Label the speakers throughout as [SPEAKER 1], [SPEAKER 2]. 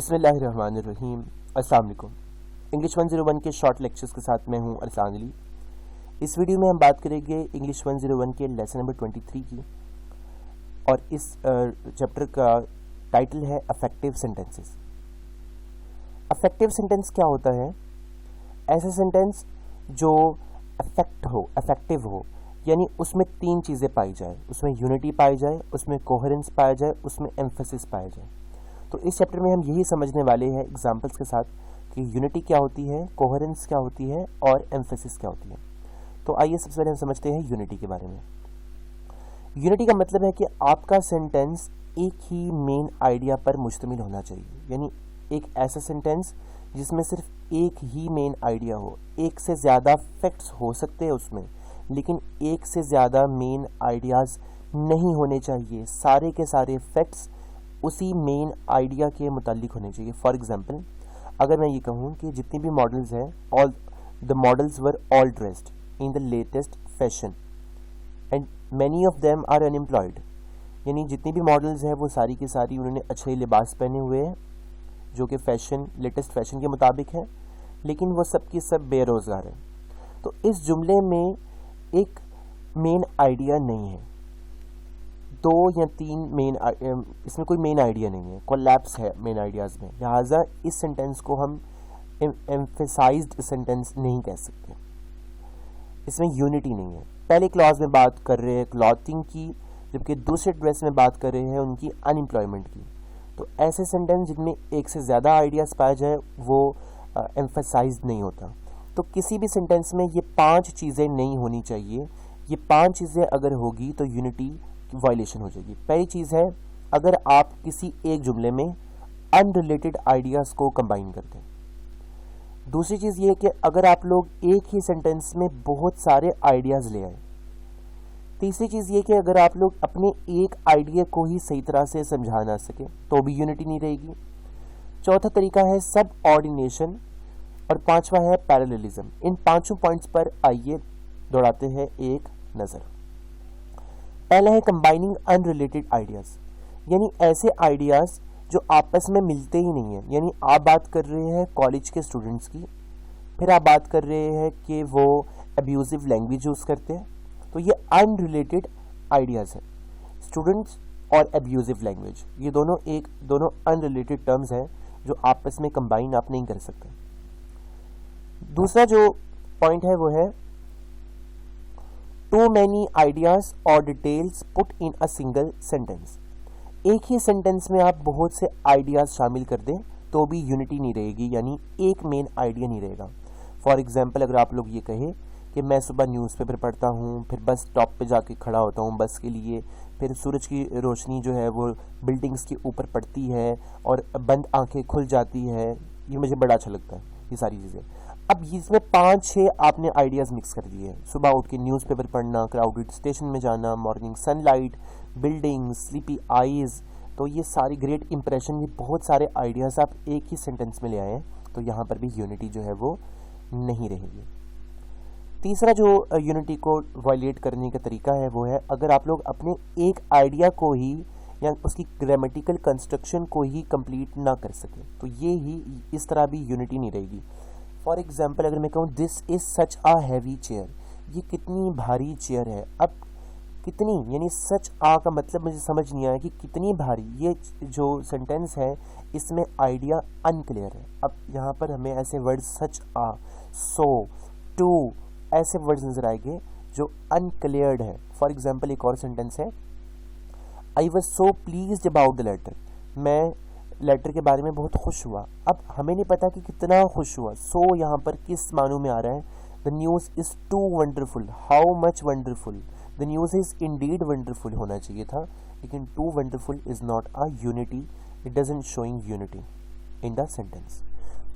[SPEAKER 1] बिस्मिल्लाहिर्रहमानिर्रहीम। अस्सलाम वालेकुम। इंग्लिश 101 के शॉर्ट लेक्चर्स के साथ मैं हूं अरसान अली। इस वीडियो में हम बात करेंगे इंग्लिश 101 के लेसन नंबर 23 की, और इस चैप्टर का टाइटल है अफेक्टिव सेंटेंसेस। अफेक्टिव सेंटेंस क्या होता है? ऐसा सेंटेंस जो अफेक्टिव हो, यानी उसमें तीन चीज़ें पाई जाए, उसमें यूनिटी पाई जाए, उसमें कोहेरेंस पाया जाए, उसमें एम्फेसिस पाया जाए। तो इस चैप्टर में हम यही समझने वाले हैं एग्जाम्पल्स के साथ कि यूनिटी क्या होती है, कोहेरेंस क्या होती है और एम्फेसिस क्या होती है। तो आइए सबसे पहले हम समझते हैं यूनिटी के बारे में। यूनिटी का मतलब है कि आपका सेंटेंस एक ही मेन आइडिया पर मुश्तमिल होना चाहिए, यानी एक ऐसा सेंटेंस जिसमें सिर्फ एक ही मेन आइडिया हो। एक से ज़्यादा फैक्ट्स हो सकते हैं उसमें, लेकिन एक से ज़्यादा मेन आइडियाज़ नहीं होने चाहिए। सारे के सारे फैक्ट्स उसी मेन आइडिया के मुतालिक होने चाहिए। फॉर एग्जाम्पल, अगर मैं ये कहूँ कि जितनी भी मॉडल्स हैं, all the models were all dressed in the latest fashion and many of them are unemployed, यानी जितनी भी मॉडल्स हैं वो सारी की सारी उन्होंने अच्छे लिबास पहने हुए हैं जो कि लेटेस्ट फैशन के मुताबिक है, लेकिन वो सब की सब बेरोज़गार है। तो इस जुमले में एक मेन आइडिया नहीं है, दो या तीन मेन, इसमें कोई मेन आइडिया नहीं है, कोलैप्स है मेन आइडियाज़ में। लिहाजा इस सेंटेंस को हम एम्फेसाइज्ड सेंटेंस नहीं कह सकते, इसमें यूनिटी नहीं है। पहले क्लॉज में बात कर रहे हैं क्लॉथिंग की, जबकि दूसरे ड्रेस में बात कर रहे हैं उनकी अनएम्प्लॉयमेंट की। तो ऐसे सेंटेंस जिनमें एक से ज़्यादा आइडियाज़ पाया जाए वो एम्फेसाइज्ड नहीं होता। तो किसी भी सेंटेंस में ये पांच चीज़ें नहीं होनी चाहिए। ये पांच चीज़ें अगर होगी तो यूनिटी वायलेशन हो जाएगी। पहली चीज़ है, अगर आप किसी एक जुमले में अनरिलेटेड आइडियाज़ को कंबाइन करते हैं। दूसरी चीज़ ये है कि अगर आप लोग एक ही सेंटेंस में बहुत सारे आइडियाज़ ले आए। तीसरी चीज़ ये कि अगर आप लोग अपने एक आइडिया को ही सही तरह से समझा ना सके तो भी यूनिटी नहीं रहेगी। चौथा तरीका है सब ऑर्डिनेशन, और पांचवा है पैरेललिज्म। इन पांचों पॉइंट्स पर आइए दौड़ाते हैं एक नज़र। पहला है कंबाइनिंग अनरिलेटेड आइडियाज़, यानी ऐसे आइडियाज़ जो आपस में मिलते ही नहीं हैं। यानी आप बात कर रहे हैं कॉलेज के स्टूडेंट्स की, फिर आप बात कर रहे हैं कि वो अब्यूजिव लैंग्वेज यूज़ करते हैं, तो ये अनरिलेटेड आइडियाज़ हैं। स्टूडेंट्स और अब्यूजिव लैंग्वेज, ये दोनों अनरिलेटेड टर्म्स हैं जो आपस में कंबाइन आप नहीं कर सकते। दूसरा जो पॉइंट है वो है टू मैनी आइडियाज और details put in a single sentence. एक ही सेंटेंस में आप बहुत से आइडियाज शामिल कर दें तो भी यूनिटी नहीं रहेगी, यानी एक मेन आइडिया नहीं रहेगा। फॉर एग्जाम्पल, अगर आप लोग ये कहें कि मैं सुबह न्यूज़पेपर पढ़ता हूँ, फिर बस स्टॉप पे जाके खड़ा होता हूँ बस के लिए, फिर सूरज की रोशनी जो है वो बिल्डिंग्स के ऊपर पड़ती है और बंद आंखें खुल जाती है, ये मुझे बड़ा अच्छा लगता है ये सारी चीज़ें। अब इसमें 5-6 आपने आइडियाज़ मिक्स कर दिए। सुबह उठ के न्यूज़पेपर पढ़ना, क्राउडेड स्टेशन में जाना, morning sunlight, building, sleepy eyes, तो ये सारी ग्रेट इंप्रेशन, ये बहुत सारे आइडियाज़ आप एक ही सेंटेंस में ले आए हैं, तो यहाँ पर भी यूनिटी जो है वो नहीं रहेगी। तीसरा जो यूनिटी को वायलेट करने का तरीका है वो है अगर आप लोग अपने एक आइडिया को ही या उसकी ग्रामेटिकल कंस्ट्रक्शन को ही कंप्लीट ना कर सके, तो ये ही इस तरह भी यूनिटी नहीं रहेगी। फॉर एग्जाम्पल, अगर मैं कहूँ this is such a heavy chair, ये कितनी भारी चेयर है। अब कितनी, यानी सच आ का मतलब मुझे समझ नहीं आया कि कितनी भारी। ये जो सेंटेंस है इसमें आइडिया अनक्लियर है। अब यहाँ पर हमें ऐसे word such a, so, too, ऐसे वर्ड्स नजर आएंगे जो अनक्लियर्ड है। फॉर एग्जाम्पल, एक और सेंटेंस है, I was so pleased about the letter, मैं लेटर के बारे में बहुत खुश हुआ। अब हमें नहीं पता कि कितना खुश हुआ। सो यहाँ पर किस मानों में आ रहा है? The news is too wonderful, how much wonderful, the news is indeed wonderful होना चाहिए था, लेकिन too wonderful is not a unity, it doesn't showing unity in the sentence.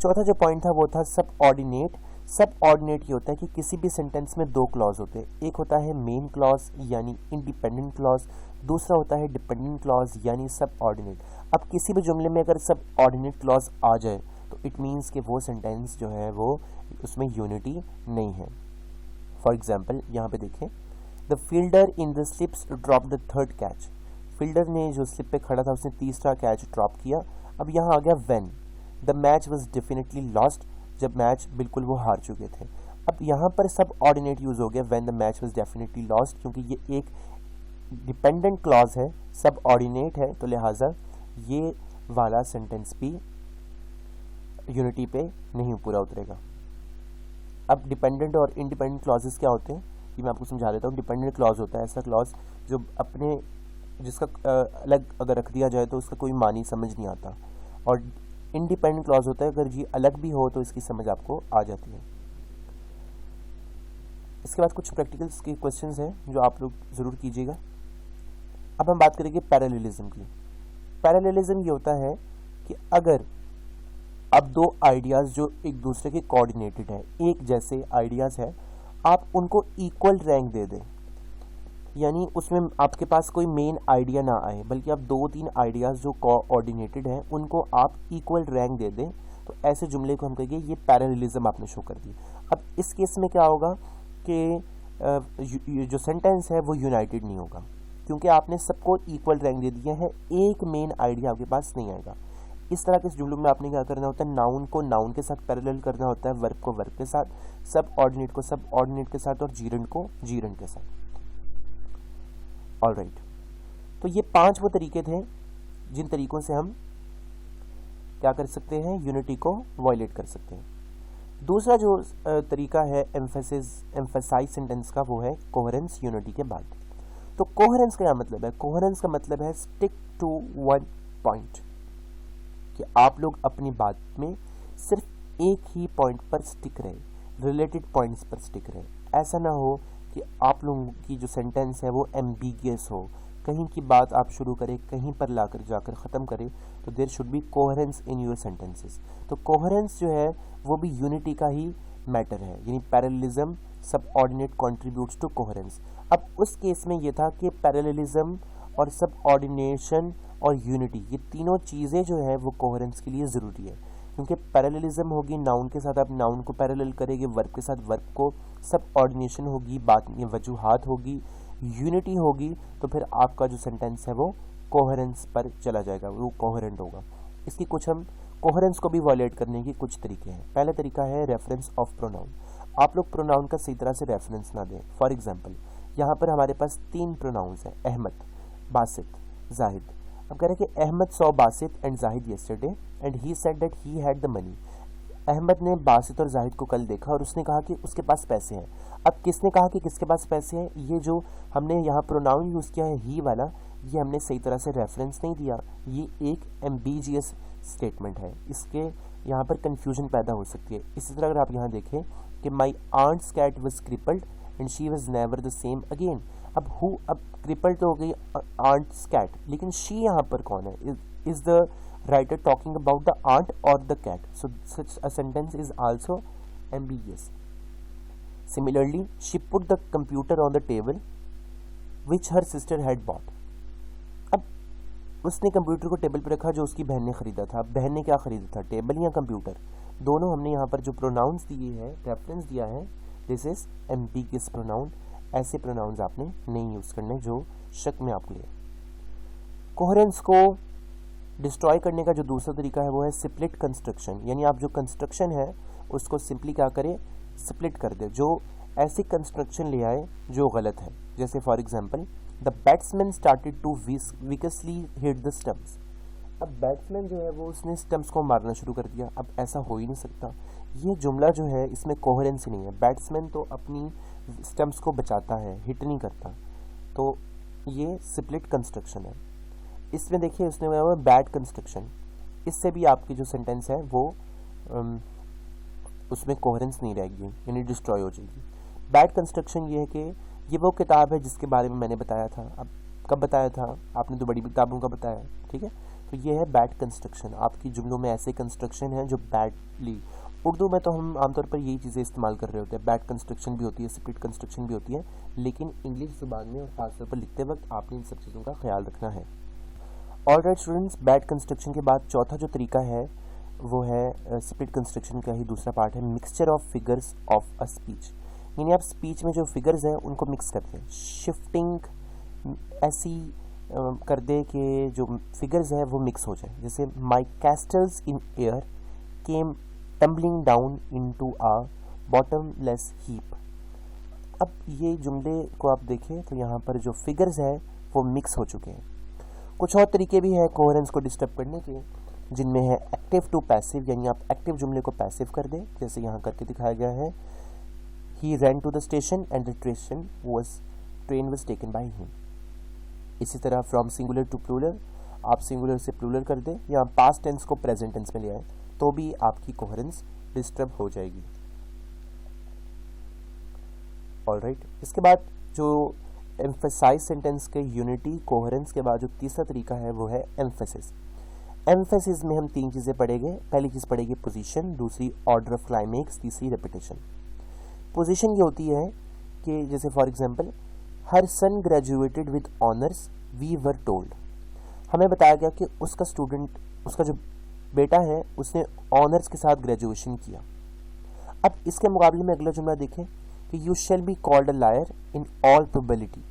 [SPEAKER 1] चौथा जो पॉइंट था वो था सब ऑर्डिनेट। सब ऑर्डिनेट ये होता है कि किसी भी सेंटेंस में दो क्लॉज होते हैं। एक होता है मेन क्लॉज यानी इंडिपेंडेंट क्लॉज, दूसरा होता है डिपेंडेंट क्लॉज यानी सब ऑर्डिनेट। अब किसी भी जुमले में अगर सब ऑर्डिनेट क्लॉज आ जाए तो इट मीन्स कि वो सेंटेंस जो है वो उसमें यूनिटी नहीं है। फॉर एग्जाम्पल, यहाँ पे देखें, the fielder in the slips drop the third catch, fielder ने जो स्लिप पे खड़ा था उसने तीसरा कैच ड्रॉप किया। अब यहाँ आ गया when, the match was definitely lost, जब मैच बिल्कुल वो हार चुके थे। अब यहाँ पर सब ऑर्डिनेट यूज हो गया, when the match was definitely lost, क्योंकि ये एक डिपेंडेंट क्लॉज है, सब ऑर्डिनेट है, तो लिहाजा ये वाला सेंटेंस भी यूनिटी पे नहीं पूरा उतरेगा। अब डिपेंडेंट और इंडिपेंडेंट क्लॉजेस क्या होते हैं ये मैं आपको समझा देता हूँ। डिपेंडेंट क्लॉज होता है ऐसा क्लॉज जो अपने जिसका अलग अगर रख दिया जाए तो उसका कोई मानी समझ नहीं आता, और इंडिपेंडेंट क्लॉज होता है अगर जी अलग भी हो तो इसकी समझ आपको आ जाती है। इसके बाद कुछ प्रैक्टिकल्स के क्वेश्चंस हैं जो आप लोग ज़रूर कीजिएगा। अब हम बात करेंगे पैरेललिज्म की। पैरेललिज्म ये होता है कि अगर अब दो आइडियाज़ जो एक दूसरे के कोऑर्डिनेटेड है, एक जैसे आइडियाज़ है, आप उनको इक्वल रैंक दे दें, यानी उसमें आपके पास कोई मेन आइडिया ना आए बल्कि आप दो तीन आइडियाज़ जो कोऑर्डिनेटेड हैं उनको आप इक्वल रैंक दे दें, तो ऐसे जुमले को हम कहेंगे ये पैरेललिज्म आपने शो कर दी। अब इस केस में क्या होगा कि जो सेंटेंस है वो यूनाइटेड नहीं होगा, क्योंकि आपने सबको इक्वल रैंक दे दिया है, एक मेन आइडिया आपके पास नहीं आएगा। इस तरह के जुमलों में आपने क्या करना होता है, नाउन को नाउन के साथ पैरेलल करना होता है, वर्ब को वर्ब के साथ, सब ऑर्डिनेट को सब ऑर्डिनेट के साथ, और जीरंड को जीरंड के साथ। ऑलराइट, तो ये 5 वो तरीके थे जिन तरीकों से हम क्या कर सकते हैं, यूनिटी को वायलेट कर सकते हैं। दूसरा जो तरीका है एम्फेसाइज सेंटेंस का, वो है कोहेरेंस यूनिटी के बाद। तो कोहेरेंस का क्या मतलब है, कोहेरेंस का मतलब है स्टिक टू वन पॉइंट, कि आप लोग अपनी बात में सिर्फ एक ही पॉइंट पर स्टिक रहे, रिलेटेड पॉइंट्स पर स्टिक रहे। ऐसा ना हो कि आप लोगों की जो सेंटेंस है वो एम्बिगियस हो, कहीं की बात आप शुरू करें कहीं पर लाकर जाकर ख़त्म करें, तो there should be coherence in your sentences. तो कोहेरेंस जो है वो भी यूनिटी का ही मैटर है, यानी पैरेललिज्म सब ऑर्डिनेट कॉन्ट्रीब्यूट्स टू कोहेरेंस। अब उस केस में ये था कि पैरेललिज्म और सब ऑर्डिनेशन और यूनिटी, ये तीनों चीज़ें जो है वो कोहेरेंस के लिए ज़रूरी है, क्योंकि पैरेललिज्म होगी नाउन के साथ, आप नाउन को पैरेलल करेंगे, वर्ब के साथ वर्ब को, सब ऑर्डिनेशन होगी, बात में वजूहात होगी, यूनिटी होगी, तो फिर आपका जो सेंटेंस है वो कोहेरेंस पर चला जाएगा, वो कोहेरेंट होगा। इसकी कुछ हम कोहेरेंस को भी वायलेट करने के कुछ तरीके हैं। पहला तरीका है रेफरेंस ऑफ प्रोनाउन। आप लोग प्रोनाउन का सही तरह से रेफरेंस ना दें। फॉर एग्जाम्पल यहाँ पर हमारे पास 3 प्रोनाउंस हैं, अहमद, बासित, जाहिद। अब कह रहे हैं कि Ahmed saw Basit and Zahid yesterday and he said that he had the money. Ahmed ने बासित और जाहिद को कल देखा और उसने कहा कि उसके पास पैसे हैं। अब किसने कहा कि किसके पास पैसे हैं, ये जो हमने यहाँ प्रोनाउन यूज़ किया है ही वाला, ये हमने सही तरह से रेफरेंस नहीं दिया, ये एक एम्बिजियस स्टेटमेंट है, इसके यहाँ पर कन्फ्यूजन पैदा हो सकती है। इसी तरह अगर आप यहाँ देखें कि my aunt's cat was crippled and she was never the same again. अब क्रिपल्ड तो हो गई आंट्स कैट, लेकिन शी यहाँ पर कौन है, is the writer talking about the aunt or the cat, so such a sentence is also ambiguous. Similarly, she put the computer on the table which her sister had bought. अब उसने computer को table पर रखा जो उसकी बहन ने खरीदा था। बहन ने क्या खरीदा था, टेबल या कंप्यूटर? दोनों हमने यहाँ पर जो प्रोनाउंस दिए हैं, रेफरेंस दिया है, दिस इज एम्बिगियस प्रोनाउन। ऐसे प्रोनाउंस आपने नहीं यूज करने जो शक में आपको लिए। कोहेरेंस को डिस्ट्रॉय करने का जो दूसरा तरीका है वो है स्प्लिट कंस्ट्रक्शन, यानी आप जो कंस्ट्रक्शन है उसको सिंपली क्या करें, स्प्लिट कर दे, जो ऐसी कंस्ट्रक्शन ले आए जो गलत है। जैसे for example the batsman started to viciously hit the stumps. अब बैट्समैन जो है वो उसने स्टम्प्स को मारना शुरू कर दिया। अब ऐसा हो ही नहीं सकता, ये जुमला जो है इसमें कोहेरेंस नहीं है। बैट्समैन तो अपनी स्टम्प्स को बचाता है, हिट नहीं करता, तो ये स्प्लिट कंस्ट्रक्शन है। इसमें देखिए उसने बोला हुआ बैड कंस्ट्रक्शन, इससे भी आपकी जो सेंटेंस है वो उसमें कोहेरेंस नहीं रहेगी, यानी डिस्ट्रॉय हो जाएगी। बैड कंस्ट्रक्शन ये है कि ये वो किताब है जिसके बारे में मैंने बताया था। अब कब बताया था, आपने तो बड़ी किताबों का बताया, ठीक है, तो ये है बैड कंस्ट्रक्शन। आपकी जुमलों में ऐसे कंस्ट्रक्शन है जो बैडली, उर्दू में तो हम आमतौर पर यही चीज़ें इस्तेमाल कर रहे होते हैं, बैड कंस्ट्रक्शन भी होती है, स्प्लिट कंस्ट्रक्शन भी होती है, लेकिन इंग्लिश ज़ुबान में और खासतौर पर लिखते वक्त आपने इन सब चीज़ों का ख्याल रखना है। ऑलराइट स्टूडेंट्स, बैड कंस्ट्रक्शन के बाद चौथा जो तरीका है वो है स्प्लिट कंस्ट्रक्शन का ही दूसरा पार्ट है mixture of figures of a speech, यानी आप स्पीच में जो फिगर्स हैं उनको मिक्स करते हैं। शिफ्टिंग ऐसी कर दे कि जो फिगर्स है वो मिक्स हो जाए। जैसे my castles in air came tumbling down into a bottomless heap. अब ये जुमले को आप देखें तो यहाँ पर जो फिगर्स है वो मिक्स हो चुके हैं। कुछ और तरीके भी हैं कोहेरेंस को डिस्टर्ब करने के, जिनमें है एक्टिव टू पैसिव, यानी आप एक्टिव जुमले को पैसिव कर दें, जैसे यहाँ करके दिखाया गया है he ran to the station and the train was taken by him. इसी तरह फ्रॉम सिंगुलर टू प्लूरल, आप सिंगुलर से प्लूरल कर दें या पास्ट टेंस को प्रेजेंट टेंस में ले आए तो भी आपकी कोहेरेंस डिस्टर्ब हो जाएगी। ऑलराइट, इसके बाद जो एम्फेसाइज सेंटेंस के यूनिटी कोहेरेंस के बाद जो तीसरा तरीका है वो है एम्फेसिस। एम्फेसिस में हम तीन चीज़ें पढ़ेंगे। पहली चीज़ पढ़ेगी पोजीशन, दूसरी ऑर्डर ऑफ क्लाइमेक्स, तीसरी रेपिटेशन। पोजीशन ये होती है कि जैसे for example her son graduated with honours we were told. हमें बताया गया कि उसका स्टूडेंट, उसका जो बेटा है उसने ऑनर्स के साथ ग्रेजुएशन किया। अब इसके मुकाबले में अगला जुमला देखें कि you shall be called a liar in all probability.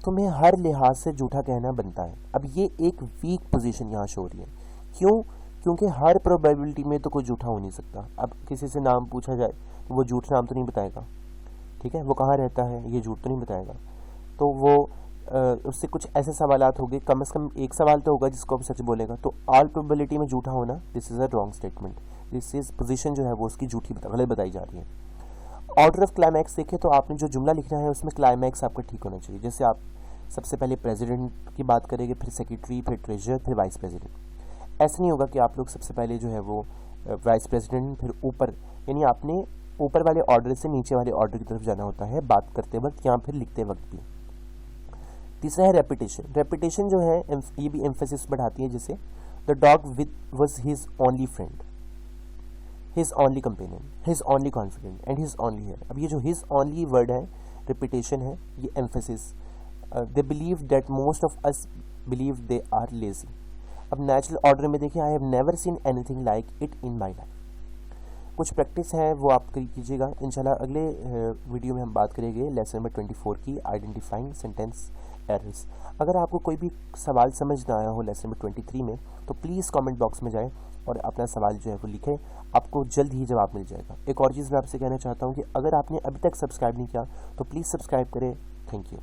[SPEAKER 1] तुम्हें हर लिहाज से झूठा कहना बनता है। अब ये एक वीक पोजीशन यहाँ शो हो रही है। क्यों? क्योंकि हर प्रोबेबिलिटी में तो कोई झूठा हो नहीं सकता। अब किसी से नाम पूछा जाए तो वो झूठ नाम तो नहीं बताएगा, ठीक है, वो कहाँ रहता है ये झूठ तो नहीं बताएगा। तो वो उससे कुछ ऐसे सवालात होंगे, कम से कम एक सवाल तो होगा जिसको आप सच बोलेगा। तो ऑल प्रोबेबिलिटी में झूठा होना, this is a wrong statement. This is position जो है वो उसकी झूठी गलत बताई जा रही है। ऑर्डर ऑफ क्लाइमैक्स देखें तो आपने जो जुमला लिखना है उसमें क्लाइमैक्स आपका ठीक होना चाहिए। जैसे आप सबसे पहले प्रेसिडेंट की बात करेंगे, फिर सेक्रेटरी, फिर ट्रेजरर, फिर वाइस प्रेसिडेंट। ऐसा नहीं होगा कि आप लोग सबसे पहले जो है वो वाइस प्रेसिडेंट फिर ऊपर, यानी आपने ऊपर वाले ऑर्डर से नीचे वाले ऑर्डर की तरफ जाना होता है बात करते वक्त या फिर लिखते वक्त भी। तीसरा है रेपिटेशन। रेपिटेशन जो है ये भी एम्फेसिस बढ़ाती है। जैसे the dog with was his only friend, his only companion, his only confidant and his only heir. अब ये जो हिज ओनली वर्ड है, रिपीटेशन है, ये emphasis. They believe that most of us believe they are lazy. अब natural order में देखिए, I have never seen anything like it in my life. कुछ प्रैक्टिस है वो आप कीजिएगा। इंशाल्लाह अगले वीडियो में हम बात करेंगे लेसन नंबर 24 की, आइडेंटिफाइंग सेंटेंस एरर्स। अगर आपको कोई भी सवाल समझ ना आया हो लेसन नंबर 23 में तो प्लीज़ कमेंट बॉक्स में जाएं और अपना सवाल जो है वो लिखें, आपको जल्द ही जवाब मिल जाएगा। एक और चीज़ मैं आपसे कहना चाहता हूँ कि अगर आपने अभी तक सब्सक्राइब नहीं किया तो प्लीज़ सब्सक्राइब करें। Thank you.